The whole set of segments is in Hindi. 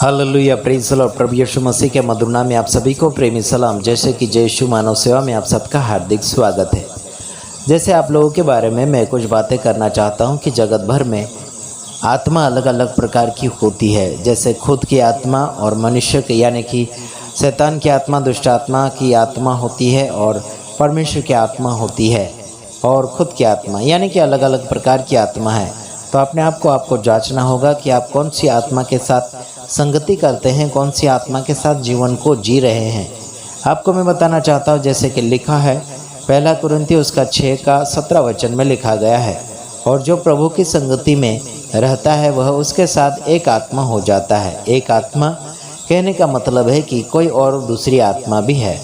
Hallelujah, praise the Lord. प्रभु यीशु मसीह के मधुर नाम में आप सभी को प्रेमी सलाम। जैसे कि जय यीशु मानव सेवा में आप सबका हार्दिक स्वागत है। जैसे आप लोगों के बारे में मैं कुछ बातें करना चाहता हूं कि जगत भर में आत्मा अलग अलग प्रकार की होती है। जैसे खुद की आत्मा और मनुष्य के यानी कि शैतान की आत्मा, दुष्ट आत्मा की आत्मा होती है और परमेश्वर की आत्मा होती है और खुद की आत्मा यानी कि अलग अलग प्रकार की आत्मा है। तो अपने आप को आपको जांचना होगा कि आप कौन सी आत्मा के साथ संगति करते हैं, कौन सी आत्मा के साथ जीवन को जी रहे हैं। आपको मैं बताना चाहता हूँ जैसे कि लिखा है पहला कुरिन्थियों उसका 6:17 में लिखा गया है, और जो प्रभु की संगति में रहता है वह उसके साथ एक आत्मा हो जाता है। एक आत्मा कहने का मतलब है कि कोई और दूसरी आत्मा भी है,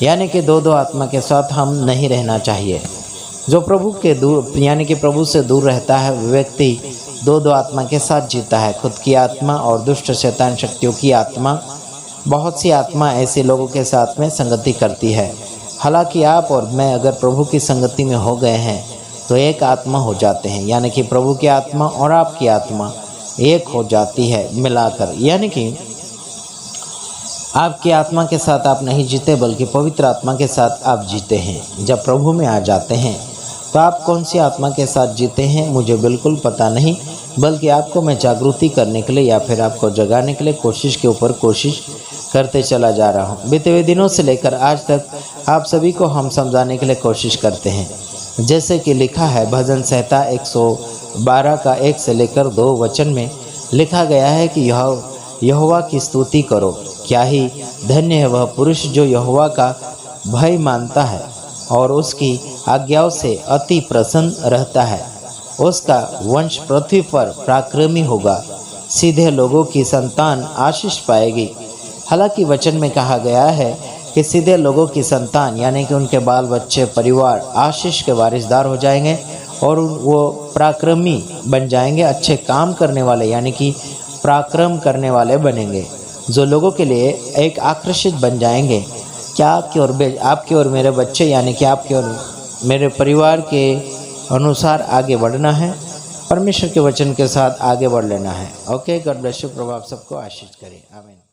यानी कि दो आत्मा के साथ हम नहीं रहना चाहिए। जो प्रभु के दूर यानी कि प्रभु से दूर रहता है व्यक्ति दो आत्मा के साथ जीता है, खुद की आत्मा और दुष्ट शैतान शक्तियों की आत्मा। बहुत सी आत्मा ऐसे लोगों के साथ में संगति करती है। हालांकि आप और मैं अगर प्रभु की संगति में हो गए हैं तो एक आत्मा हो जाते हैं, यानी कि प्रभु की आत्मा और आपकी आत्मा एक हो जाती है मिलाकर। यानी कि आपकी आत्मा के साथ आप नहीं जीते बल्कि पवित्र आत्मा के साथ आप जीते हैं। जब प्रभु में आ जाते हैं तो आप कौन सी आत्मा के साथ जीते हैं मुझे बिल्कुल पता नहीं, बल्कि आपको मैं जागृति करने के लिए या फिर आपको जगाने के लिए कोशिश के ऊपर कोशिश करते चला जा रहा हूँ। बीते हुए दिनों से लेकर आज तक आप सभी को हम समझाने के लिए कोशिश करते हैं। जैसे कि लिखा है भजन संहिता 112 का 1 से लेकर 2 वचन में लिखा गया है कि यहोवा की स्तुति करो। क्या ही धन्य है वह पुरुष जो यहोवा का भय मानता है और उसकी आज्ञाओं से अति प्रसन्न रहता है। उसका वंश पृथ्वी पर पराक्रमी होगा, सीधे लोगों की संतान आशीष पाएगी। हालांकि वचन में कहा गया है कि सीधे लोगों की संतान यानी कि उनके बाल बच्चे परिवार आशीष के वारिसदार हो जाएंगे और वो पराक्रमी बन जाएंगे, अच्छे काम करने वाले यानी कि पराक्रम करने वाले बनेंगे, जो लोगों के लिए एक आकर्षित बन जाएंगे। क्या आपके और मेरे बच्चे यानी कि आपके और मेरे परिवार के अनुसार आगे बढ़ना है, परमेश्वर के वचन के साथ आगे बढ़ लेना है। Okay, God bless you. प्रभु आप सबको आशीष करे। आमीन।